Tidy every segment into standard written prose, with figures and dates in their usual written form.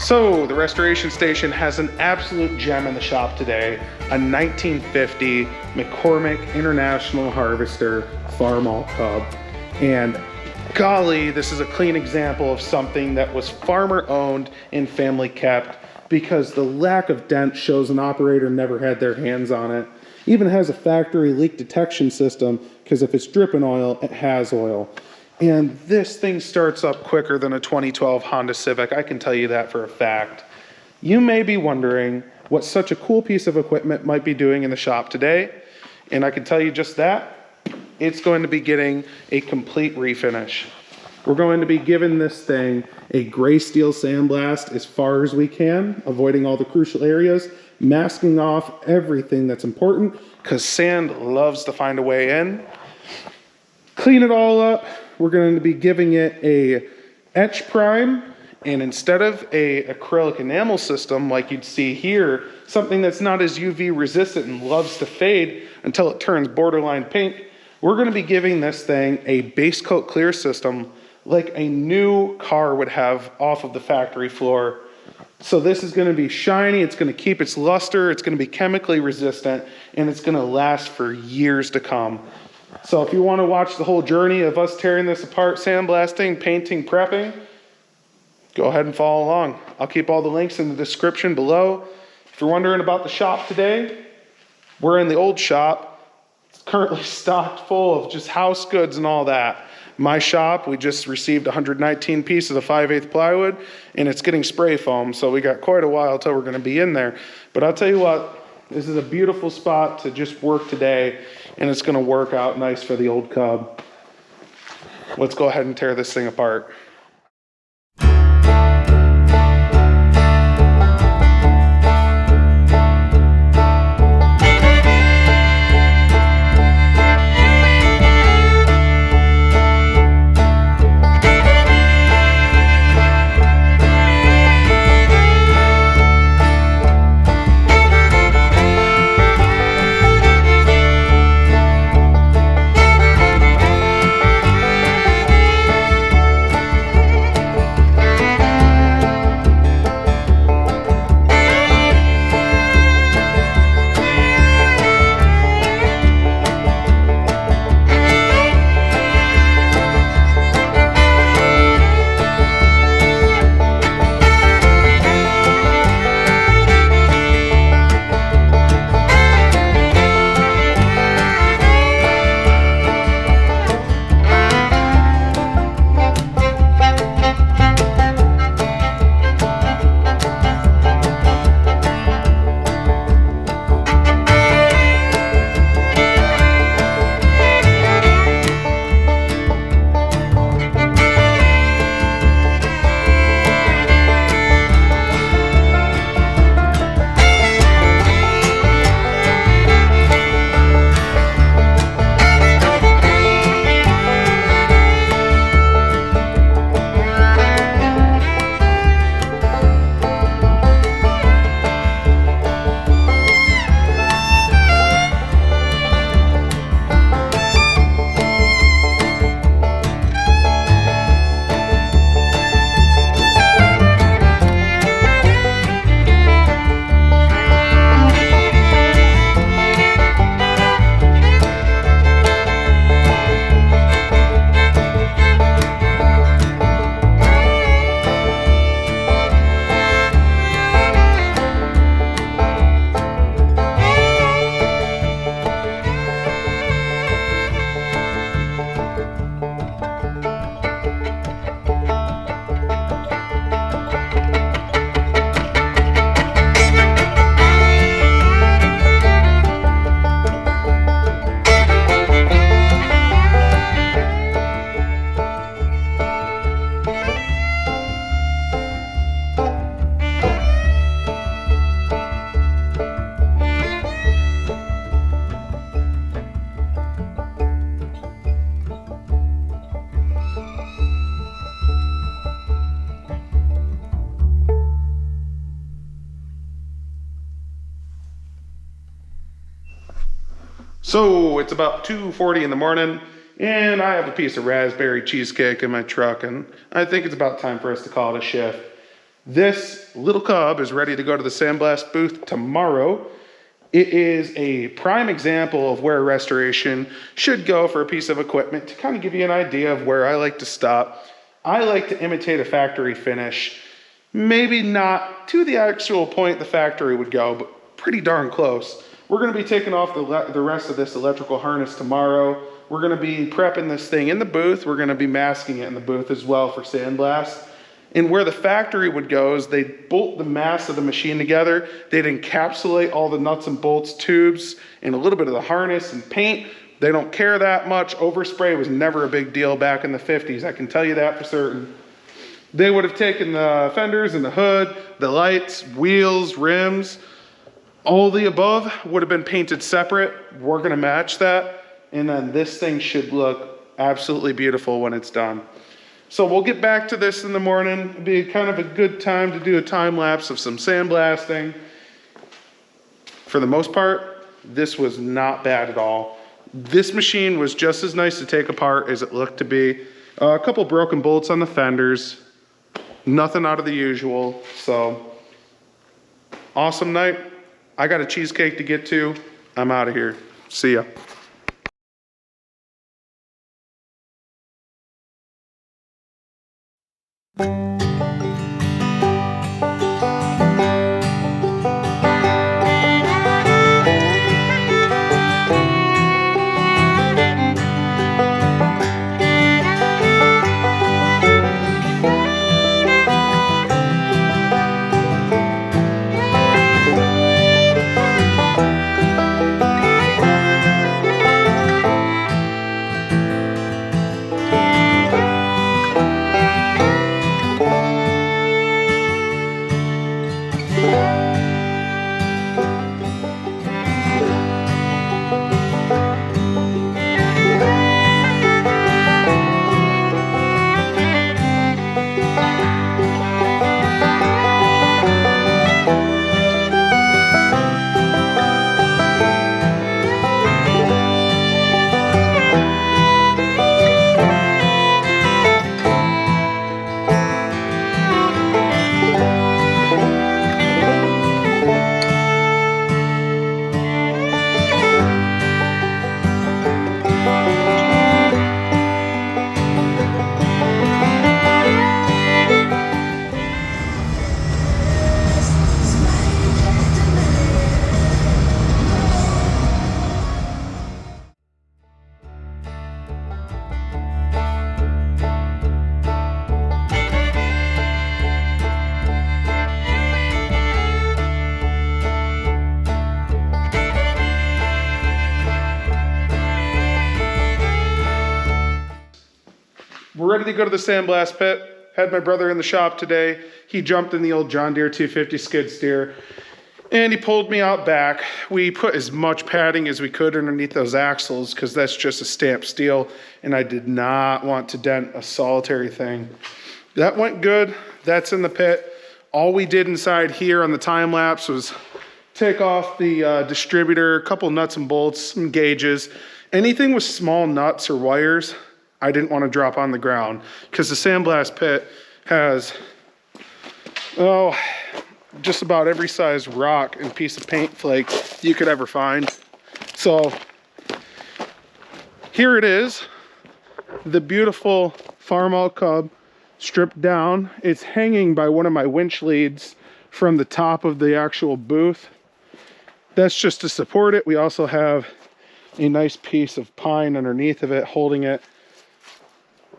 So the restoration station has an absolute gem in the shop today, a 1950 McCormick International Harvester Farmall Cub. And golly, this is a clean example of something that was farmer owned and family kept, because the lack of dent shows an operator never had their hands on it. Even has a factory leak detection system, because if it's dripping oil, it has oil. And this thing starts up quicker than a 2012 Honda Civic, I can tell you that for a fact. You may be wondering what such a cool piece of equipment might be doing in the shop today, and I can tell you just that. It's going to be getting a complete refinish. We're going to be giving this thing a gray steel sandblast as far as we can, avoiding all the crucial areas, masking off everything that's important, because sand loves to find a way in. Clean it all up. We're going to be giving it a etch prime, and instead of a acrylic enamel system like you'd see here, something that's not as UV resistant and loves to fade until it turns borderline pink, we're going to be giving this thing a base coat clear system like a new car would have off of the factory floor. So this is going to be shiny, it's going to keep its luster, it's going to be chemically resistant, and it's going to last for years to come. So if you want to watch the whole journey of us tearing this apart, sandblasting, painting, prepping, go ahead and follow along. I'll keep all the links in the description below. If you're wondering about the shop today, we're in the old shop. It's currently stocked full of just house goods and all that. My shop, we just received 119 pieces of 5/8 plywood, and it's getting spray foam, so we got quite a while till we're going to be in there. But I'll tell you what, this is a beautiful spot to just work today, and it's going to work out nice for the old Cub. Let's go ahead and tear this thing apart. So it's about 2:40 in the morning, and I have a piece of raspberry cheesecake in my truck, and I think it's about time for us to call it a shift. This little cub is ready to go to the Sandblast booth tomorrow. It is a prime example of where restoration should go for a piece of equipment. To kind of give you an idea of where I like to stop, I like to imitate a factory finish. Maybe not to the actual point the factory would go, but pretty darn close. We're gonna be taking off the rest of this electrical harness tomorrow. We're gonna be prepping this thing in the booth. We're gonna be masking it in the booth as well for sandblast. And where the factory would go is they'd bolt the mass of the machine together. They'd encapsulate all the nuts and bolts, tubes, and a little bit of the harness and paint. They don't care that much. Overspray was never a big deal back in the 50s. I can tell you that for certain. They would have taken the fenders and the hood, the lights, wheels, rims, all the above would have been painted separate. We're gonna match that. And then this thing should look absolutely beautiful when it's done. So we'll get back to this in the morning. It'll be kind of a good time to do a time lapse of some sandblasting. For the most part, this was not bad at all. This machine was just as nice to take apart as it looked to be. A couple broken bolts on the fenders. Nothing out of the usual. So, awesome night. I got a cheesecake to get to. I'm out of here. See ya. We're ready to go to the sandblast pit. Had my brother in the shop today. He jumped in the old John Deere 250 skid steer and he pulled me out back. We put as much padding as we could underneath those axles because that's just a stamped steel and I did not want to dent a solitary thing. That went good. That's in the pit. All we did inside here on the time lapse was take off the distributor, a couple nuts and bolts, some gauges. Anything with small nuts or wires, I didn't want to drop on the ground because the sandblast pit has, just about every size rock and piece of paint flake you could ever find. So here it is, the beautiful Farmall Cub stripped down. It's hanging by one of my winch leads from the top of the actual booth. That's just to support it. We also have a nice piece of pine underneath of it holding it.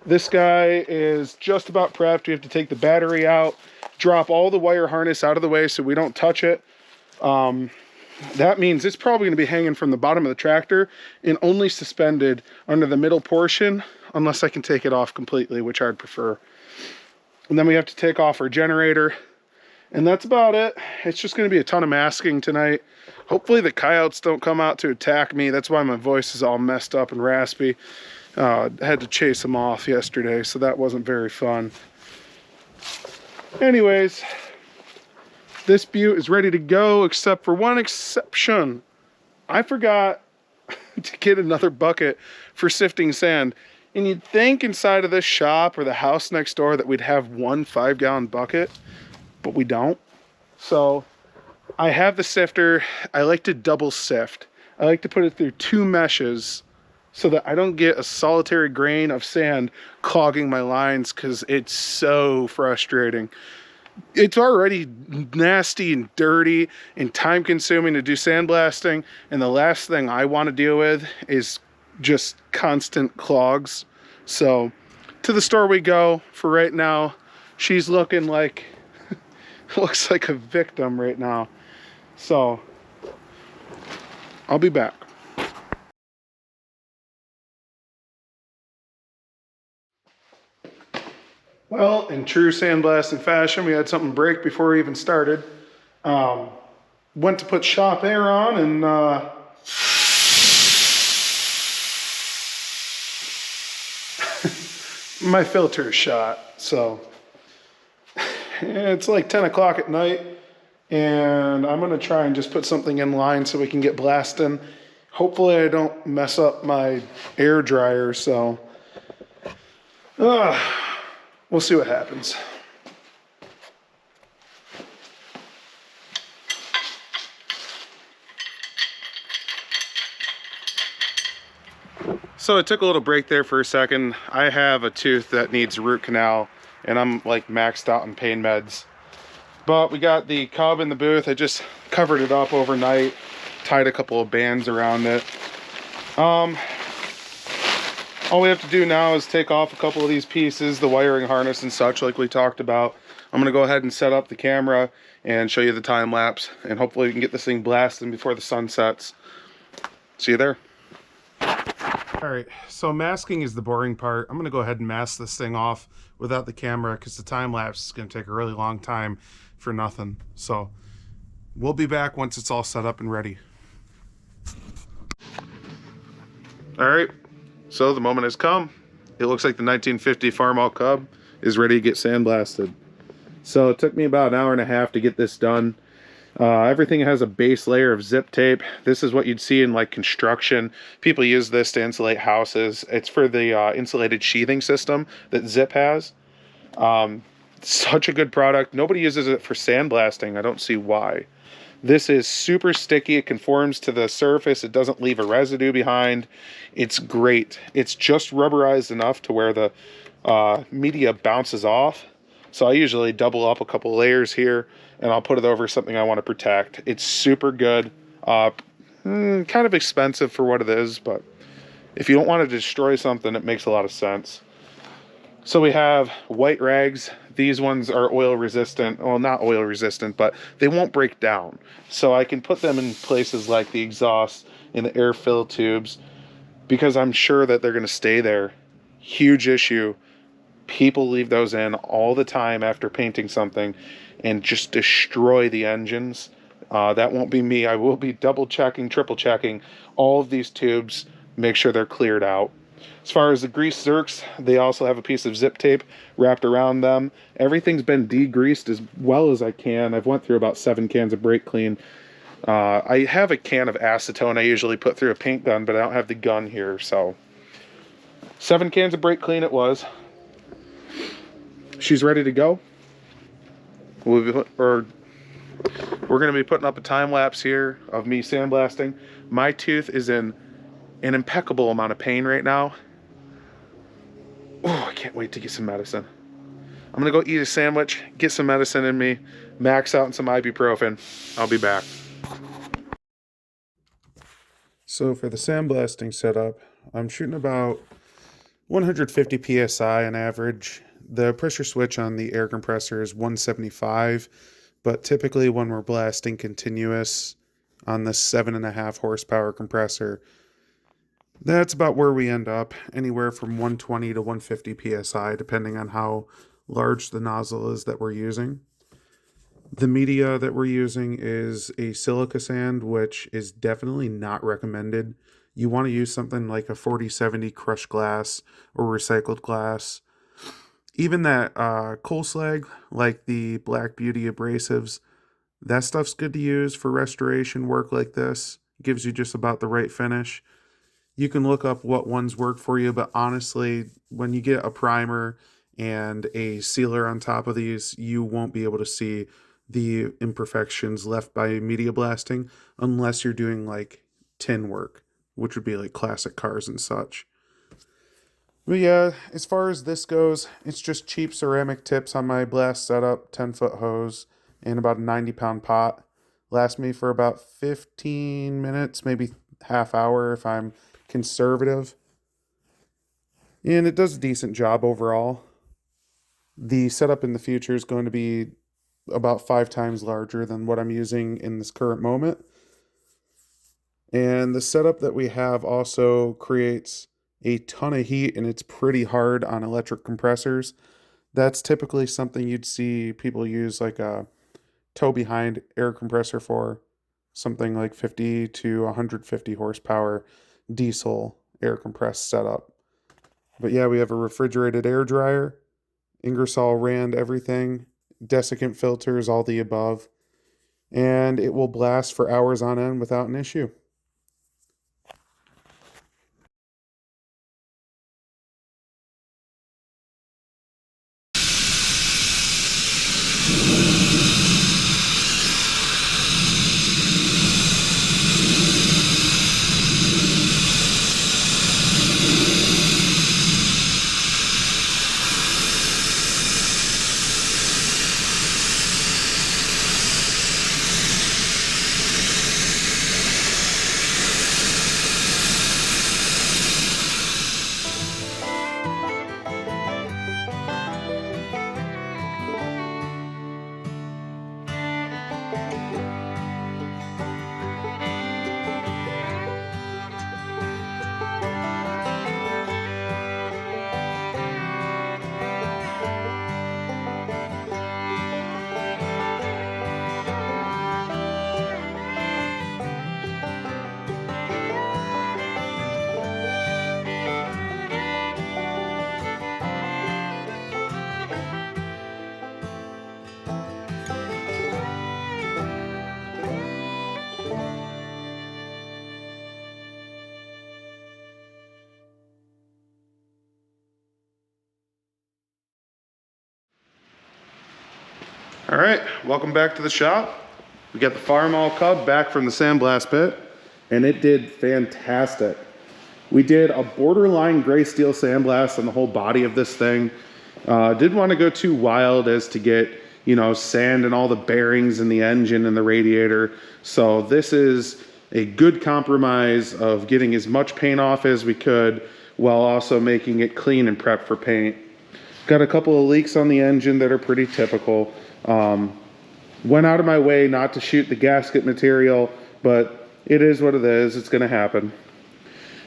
This guy is just about prepped. We have to take the battery out, drop all the wire harness out of the way so we don't touch it. That means it's probably gonna be hanging from the bottom of the tractor and only suspended under the middle portion, unless I can take it off completely, which I'd prefer. And then we have to take off our generator. And that's about it. It's just gonna be a ton of masking tonight. Hopefully the coyotes don't come out to attack me. That's why my voice is all messed up and raspy. I had to chase them off yesterday, so that wasn't very fun. Anyways, this beaut is ready to go, except for one exception. I forgot to get another bucket for sifting sand. And you'd think inside of this shop or the house next door that we'd have one 5-gallon bucket. but we don't. So I have the sifter. I like to double sift. I like to put it through 2 meshes so that I don't get a solitary grain of sand clogging my lines, because it's so frustrating. It's already nasty and dirty and time consuming to do sandblasting, and the last thing I want to deal with is just constant clogs. So to the store we go. For right now, she's looking like looks like a victim right now. So I'll be back. Well, in true sandblasting fashion, we had something break before we even started. Went to put shop air on, and my filter is shot. So it's like 10 o'clock at night, and I'm gonna try and just put something in line so we can get blasting. Hopefully I don't mess up my air dryer, so we'll see what happens. So it took a little break there for a second. I have a tooth that needs a root canal, and I'm like maxed out on pain meds. But we got the Cub in the booth. I just covered it up overnight, tied a couple of bands around it. All we have to do now is take off a couple of these pieces, the wiring harness and such, like we talked about. I'm gonna go ahead and set up the camera and show you the time lapse, and hopefully we can get this thing blasting before the sun sets. See you there. All right, so masking is the boring part. I'm gonna go ahead and mask this thing off without the camera, because the time lapse is gonna take a really long time for nothing. So we'll be back once it's all set up and ready. All right, so the moment has come. It looks like the 1950 Farmall Cub is ready to get sandblasted. So it took me about an hour and a half to get this done. Everything has a base layer of zip tape. This is what you'd see in like construction. People use this to insulate houses. It's for the insulated sheathing system that Zip has. Such a good product. Nobody uses it for sandblasting. I don't see why. This is super sticky. It conforms to the surface. It doesn't leave a residue behind. It's great. It's just rubberized enough to where the media bounces off. So I usually double up a couple layers here, and I'll put it over something I want to protect. It's super good. Kind of expensive for what it is, but if you don't want to destroy something, it makes a lot of sense. So we have white rags. These ones are oil resistant. Well, not oil resistant, but they won't break down. So I can put them in places like the exhaust and the air fill tubes, because I'm sure that they're going to stay there. Huge issue. People leave those in all the time after painting something and just destroy the engines. That won't be me. I will be double checking, triple checking all of these tubes, make sure they're cleared out. As far as the grease zerks, they also have a piece of zip tape wrapped around them. Everything's been degreased as well as I can. I've went through about 7 cans of brake clean. I have a can of acetone I usually put through a paint gun, but I don't have the gun here, so 7 cans of brake clean it was. She's ready to go. We're going to be putting up a time lapse here of me sandblasting. My tooth is in an impeccable amount of pain right now. Oh, I can't wait to get some medicine. I'm going to go eat a sandwich, get some medicine in me, max out on some ibuprofen. I'll be back. So for the sandblasting setup, I'm shooting about 150 psi on average. The pressure switch on the air compressor is 175, but typically when we're blasting continuous on the 7.5 horsepower compressor, that's about where we end up, anywhere from 120 to 150 psi, depending on how large the nozzle is that we're using. The media that we're using is a silica sand, which is definitely not recommended. You want to use something like a 4070 crushed glass or recycled glass. Even that coal slag, like the Black Beauty abrasives, that stuff's good to use for restoration work like this. It gives you just about the right finish. You can look up what ones work for you, but honestly, when you get a primer and a sealer on top of these, you won't be able to see the imperfections left by media blasting unless you're doing like tin work, which would be like classic cars and such. But yeah, as far as this goes, it's just cheap ceramic tips on my blast setup, 10-foot hose, and about a 90-pound pot. Lasts me for about 15 minutes, maybe half hour if I'm conservative. And it does a decent job overall. The setup in the future is going to be about 5 times larger than what I'm using in this current moment. And the setup that we have also creates a ton of heat, and it's pretty hard on electric compressors. That's typically something you'd see people use like a tow behind air compressor for, something like 50 to 150 horsepower diesel air compressed setup. But yeah, we have a refrigerated air dryer, Ingersoll Rand everything, desiccant filters, all the above, and it will blast for hours on end without an issue. All right, welcome back to the shop. We got the Farmall Cub back from the sandblast pit, and it did fantastic. We did a borderline gray steel sandblast on the whole body of this thing. Didn't want to go too wild as to get, you know, sand and all the bearings in the engine and the radiator. So this is a good compromise of getting as much paint off as we could while also making it clean and prepped for paint. Got a couple of leaks on the engine that are pretty typical. Went out of my way not to shoot the gasket material, but it is what it is. It's going to happen.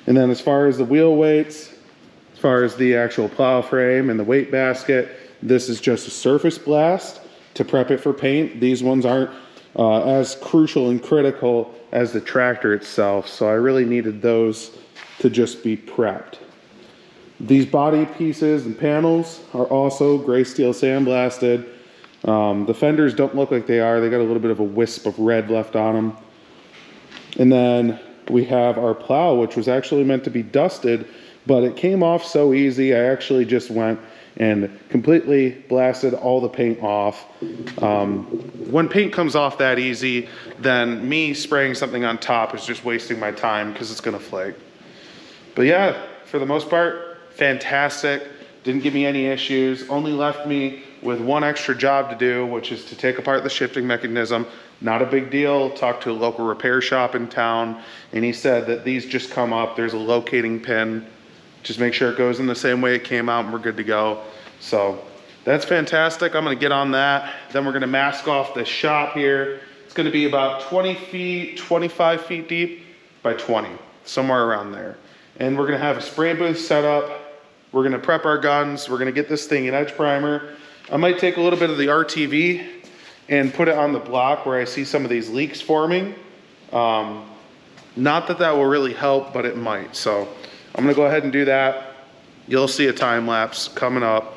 And then as far as the wheel weights, as far as the actual plow frame and the weight basket, this is just a surface blast to prep it for paint. These ones aren't as crucial and critical as the tractor itself, so I really needed those to just be prepped. These body pieces and panels are also gray steel sandblasted. The fenders don't look like they are. They got a little bit of a wisp of red left on them. And then we have our plow, which was actually meant to be dusted, but it came off so easy. I actually just went and completely blasted all the paint off. When paint comes off that easy, then me spraying something on top is just wasting my time because it's gonna flake. But yeah, for the most part, fantastic. Didn't give me any issues. Only left me with one extra job to do, which is to take apart the shifting mechanism. Not a big deal. Talked to a local repair shop in town, and he said that these just come up. There's a locating pin. Just make sure it goes in the same way it came out and we're good to go. So that's fantastic. I'm gonna get on that. Then we're gonna mask off this shop here. It's gonna be about 20 feet, 25 feet deep by 20, somewhere around there. And we're gonna have a spray booth set up. We're gonna prep our guns. We're gonna get this thing in edge primer. I might take a little bit of the RTV and put it on the block where I see some of these leaks forming. Not that that will really help, but it might. So I'm gonna go ahead and do that. You'll see a time lapse coming up.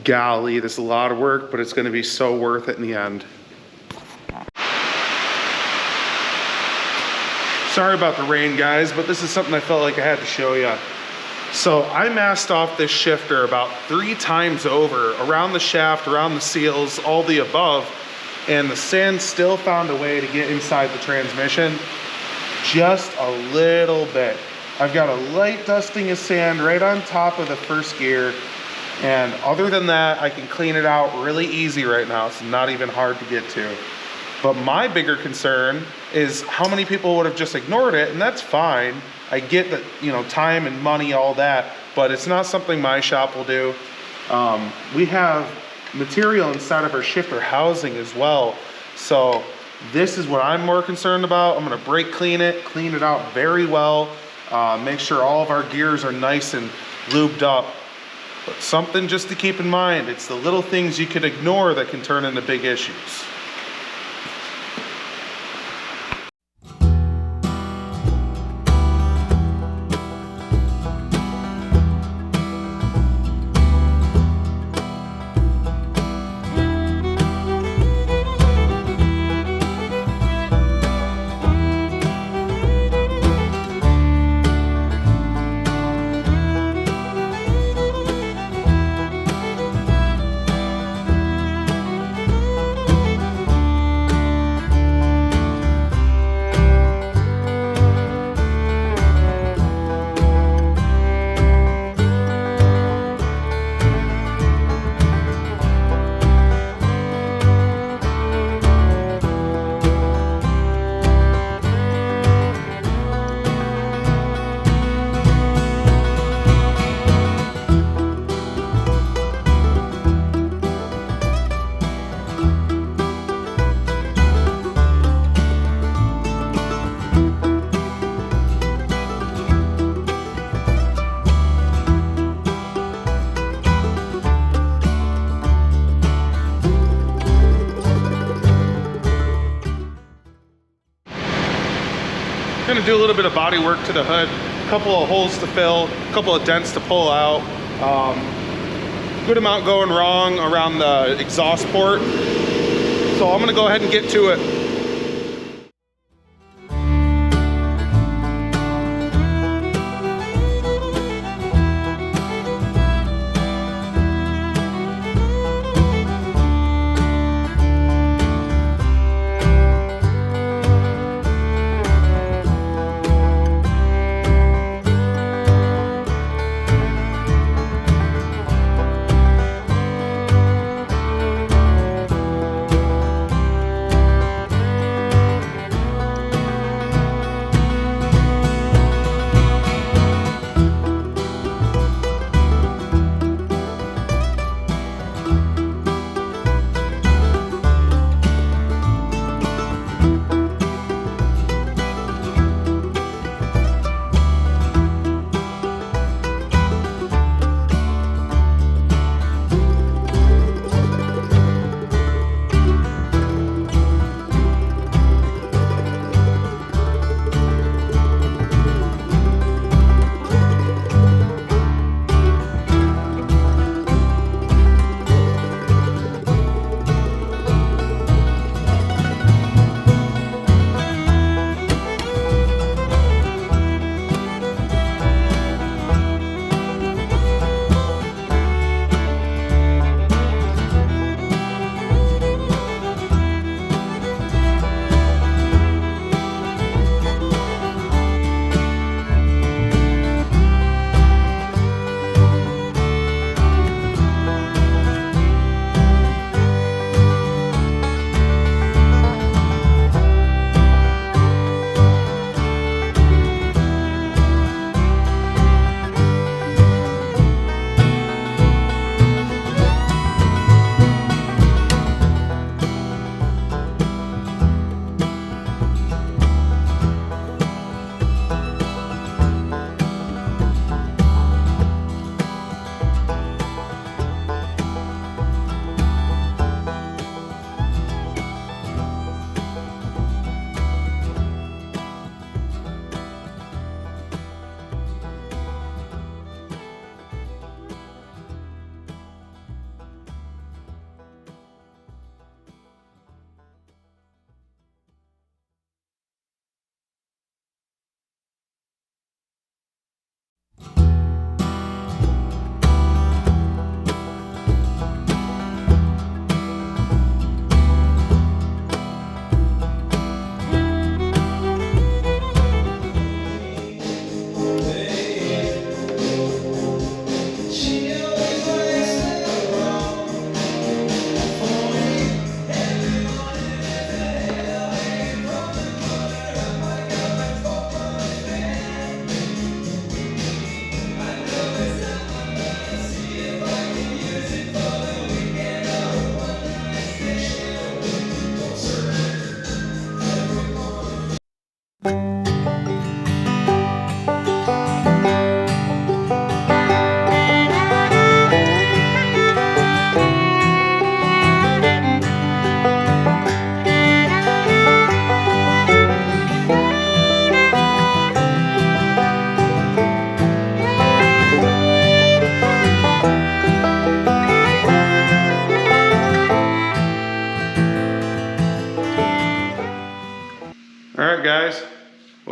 Golly, this is a lot of work, but it's gonna be so worth it in the end. Sorry about the rain, guys, but this is something I felt like I had to show you. So I masked off this shifter about 3 times over, around the shaft, around the seals, all the above, and the sand still found a way to get inside the transmission just a little bit. I've got a light dusting of sand right on top of the first gear, and other than that, I can clean it out really easy right now. It's not even hard to get to. But my bigger concern is how many people would have just ignored it, and that's fine. I get that, you know, time and money, all that, but it's not something my shop will do. We have material inside of our shifter housing as well. So this is what I'm more concerned about. I'm gonna brake clean it out very well, make sure all of our gears are nice and lubed up. But something just to keep in mind, it's the little things you could ignore that can turn into big issues. Gonna do a little bit of body work to the hood, a couple of holes to fill, a couple of dents to pull out. Good amount going wrong around the exhaust port. So I'm gonna go ahead and get to it.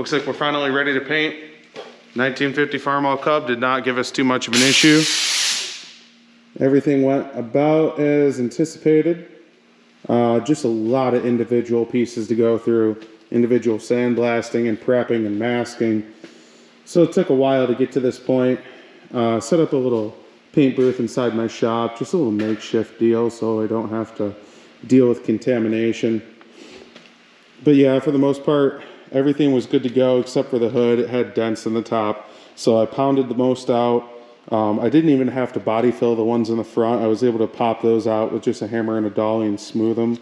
Looks like we're finally ready to paint. 1950 Farmall Cub did not give us too much of an issue. Everything went about as anticipated. Just a lot of individual pieces to go through, individual sandblasting and prepping and masking. So it took a while to get to this point. Set up a little paint booth inside my shop, just a little makeshift deal so I don't have to deal with contamination. But yeah, for the most part, everything was good to go except for the hood. It had dents in the top, so I pounded the most out. I didn't even have to body fill the ones in the front. I was able to pop those out with just a hammer and a dolly and smooth them.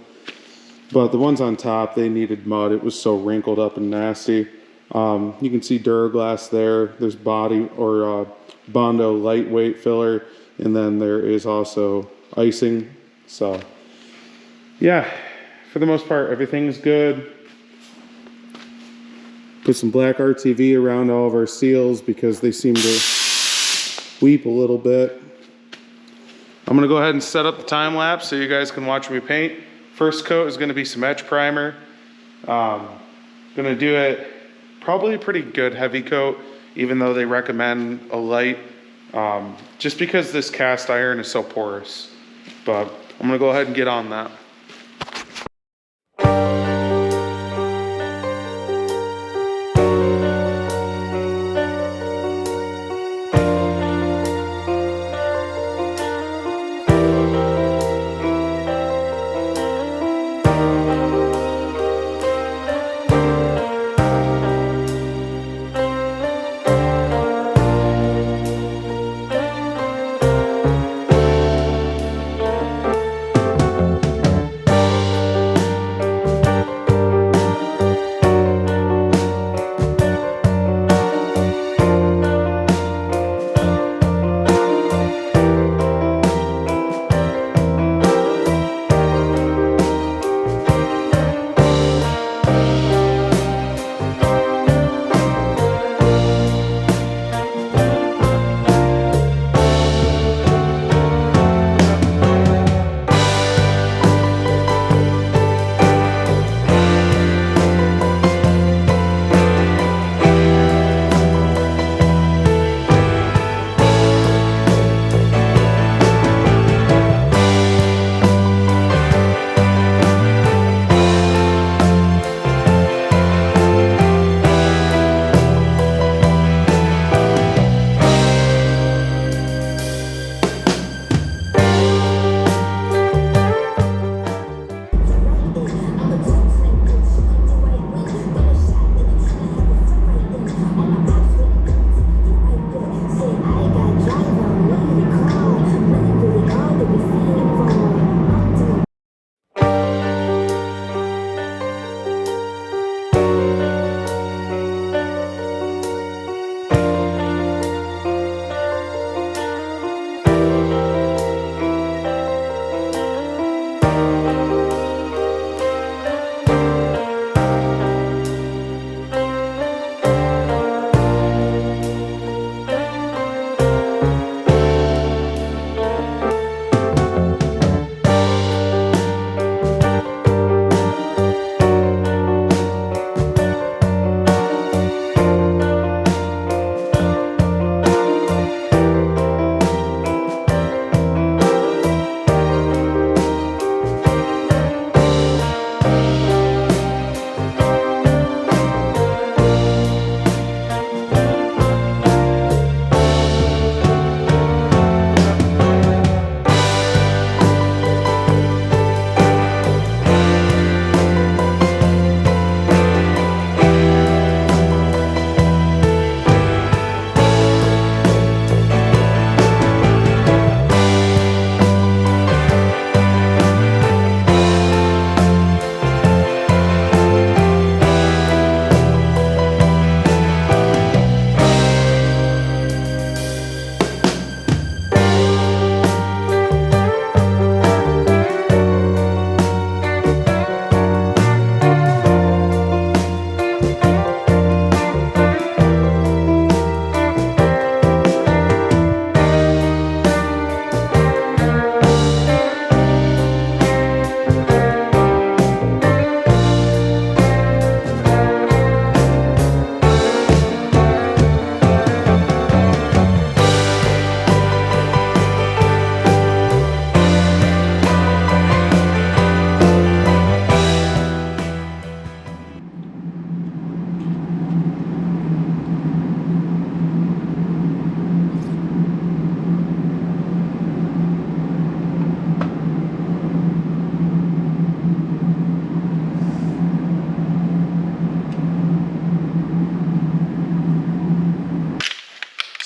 But the ones on top, they needed mud. It was so wrinkled up and nasty. You can see Duraglass there. There's body or Bondo lightweight filler, and then there is also icing. So yeah, for the most part, everything's good. Put some black RTV around all of our seals because they seem to weep a little bit. I'm gonna go ahead and set up the time lapse so you guys can watch me paint. First coat is gonna be some etch primer. Gonna do it probably a pretty good heavy coat, even though they recommend a light, just because this cast iron is so porous. But I'm gonna go ahead and get on that.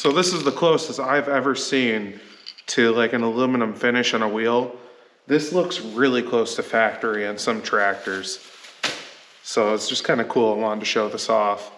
So this is the closest I've ever seen to like an aluminum finish on a wheel. This looks really close to factory on some tractors. So it's just kind of cool. I wanted to show this off.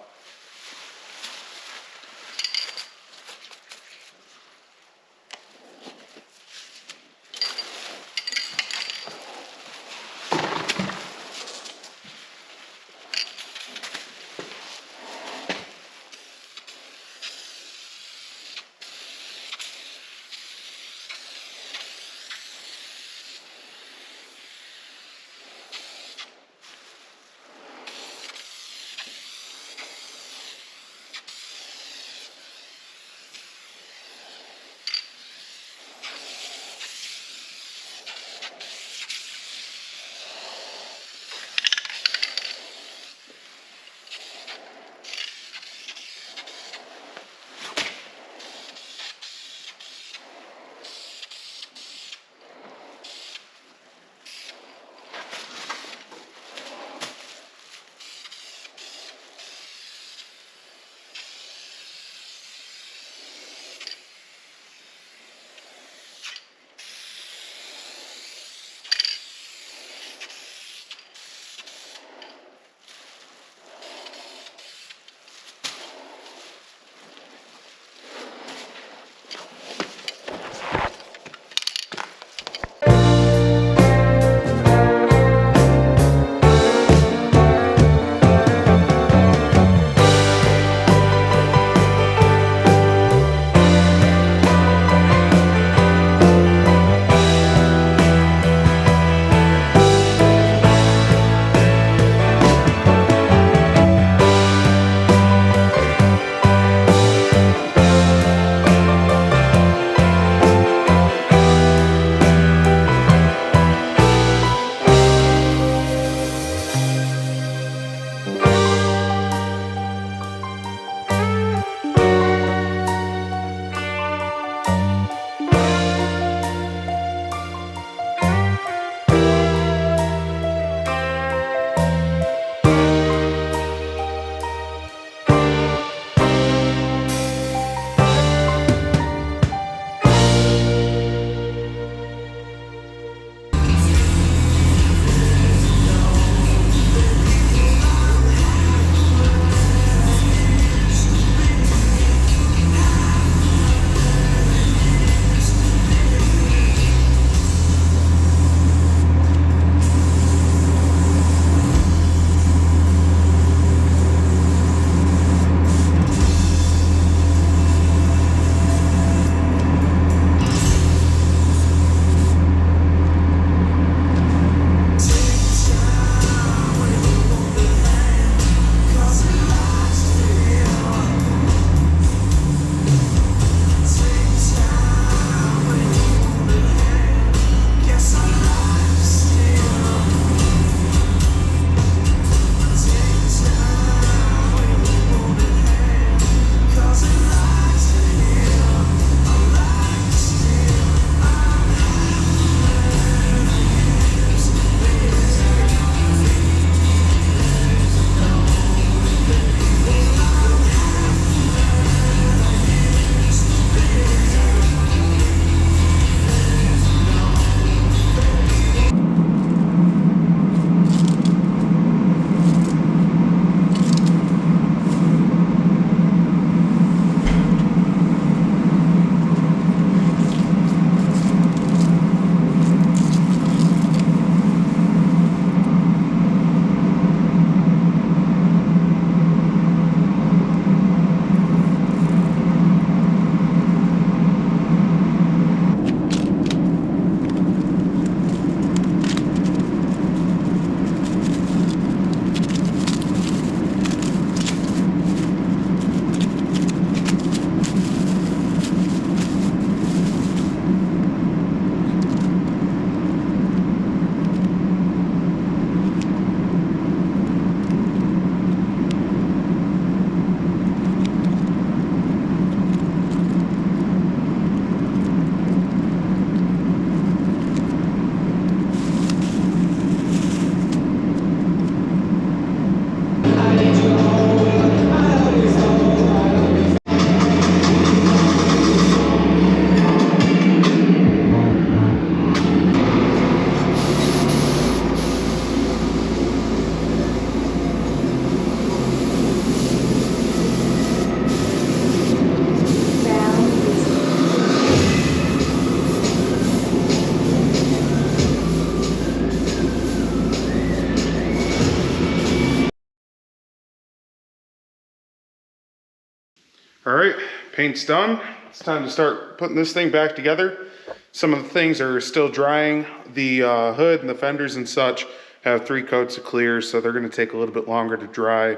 All right, paint's done. It's time to start putting this thing back together. Some of the things are still drying. The hood and the fenders and such have 3 coats of clear, so they're gonna take a little bit longer to dry.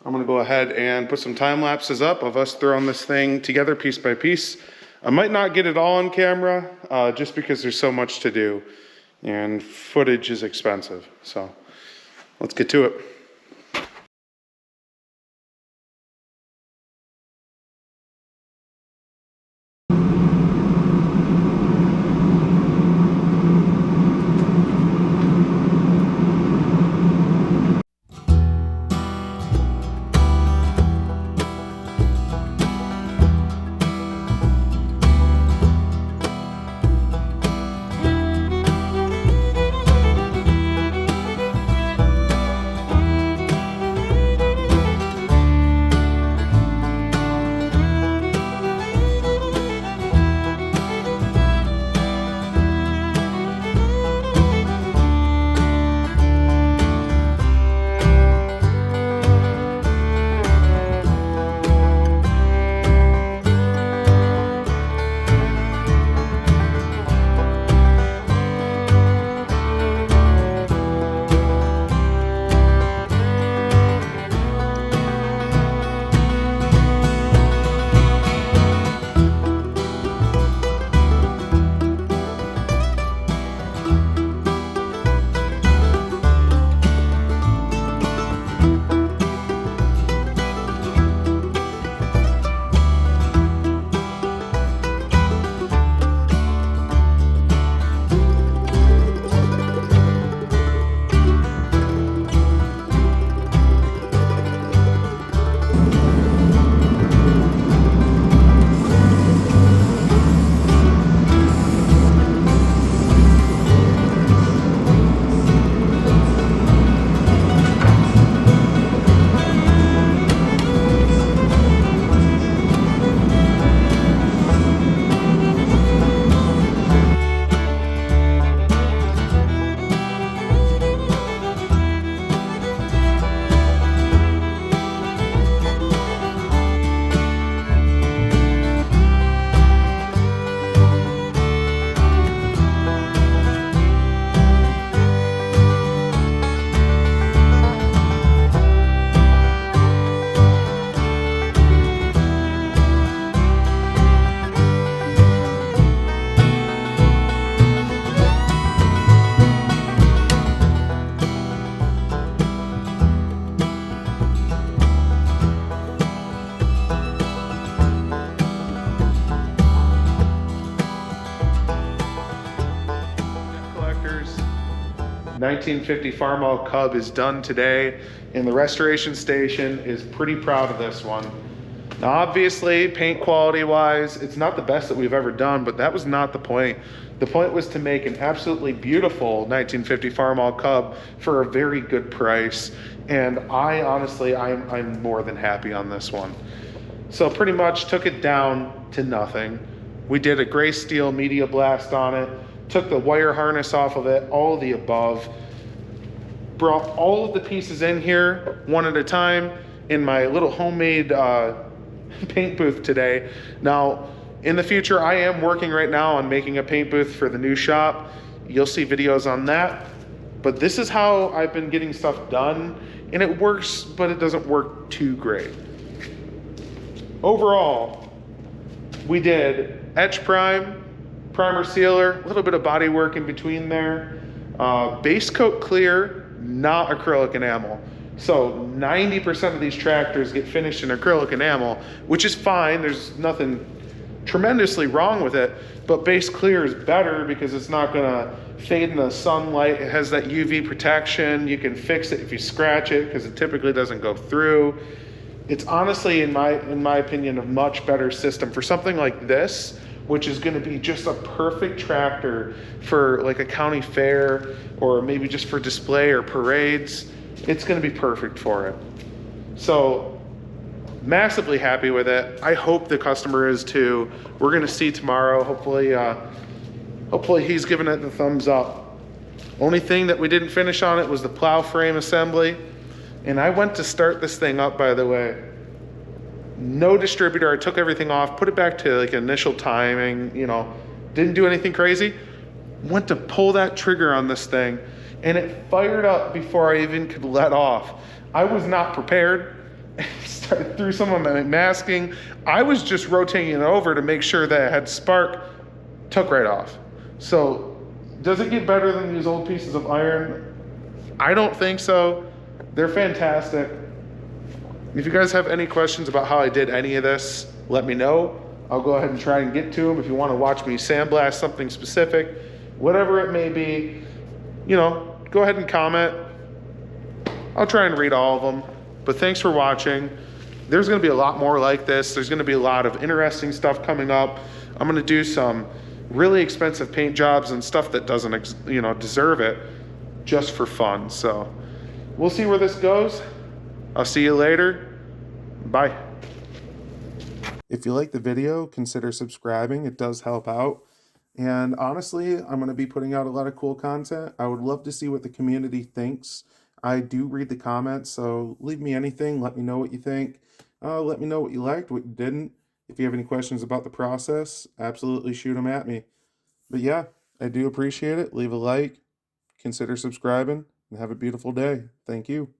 I'm gonna go ahead and put some time lapses up of us throwing this thing together piece by piece. I might not get it all on camera, just because there's so much to do and footage is expensive. So let's get to it. Collectors, 1950 Farmall Cub is done today, and the restoration station is pretty proud of this one. Now obviously, paint quality wise, it's not the best that we've ever done, but that was not the point. The point was to make an absolutely beautiful 1950 Farmall Cub for a very good price, and I honestly, I'm more than happy on this one. So pretty much took it down to nothing. We did a gray steel media blast on it, took the wire harness off of it, all of the above, brought all of the pieces in here one at a time in my little homemade paint booth today. Now, in the future, I am working right now on making a paint booth for the new shop. You'll see videos on that, but this is how I've been getting stuff done, and it works, but it doesn't work too great. Overall, we did etch prime, primer sealer, a little bit of body work in between there, base coat clear, not acrylic enamel. So 90% of these tractors get finished in acrylic enamel, which is fine. There's nothing tremendously wrong with it, but base clear is better because it's not gonna fade in the sunlight. It has that UV protection. You can fix it if you scratch it because it typically doesn't go through. It's honestly, in my opinion, a much better system for something like this, which is gonna be just a perfect tractor for like a county fair or maybe just for display or parades. It's gonna be perfect for it. So massively happy with it. I hope the customer is too. We're gonna see tomorrow. Hopefully he's giving it the thumbs up. Only thing that we didn't finish on it was the plow frame assembly. And I went to start this thing up, by the way. No distributor. I took everything off, put it back to like initial timing, you know, didn't do anything crazy. Went to pull that trigger on this thing and it fired up before I even could let off. I was not prepared. Started through some of my masking. I was just rotating it over to make sure that it had spark, took right off. So does it get better than these old pieces of iron? I don't think so. They're fantastic. If you guys have any questions about how I did any of this, let me know. I'll go ahead and try and get to them. If you want to watch me sandblast something specific, whatever it may be, you know, go ahead and comment. I'll try and read all of them. But thanks for watching. There's going to be a lot more like this. There's going to be a lot of interesting stuff coming up. I'm going to do some really expensive paint jobs and stuff that doesn't, you know, deserve it, just for fun. So we'll see where this goes. I'll see you later. Bye. If you like the video, consider subscribing. It does help out. And honestly, I'm going to be putting out a lot of cool content. I would love to see what the community thinks. I do read the comments, so leave me anything. Let me know what you think. Let me know what you liked, what you didn't. If you have any questions about the process, absolutely shoot them at me. But yeah, I do appreciate it. Leave a like, consider subscribing, and have a beautiful day. Thank you.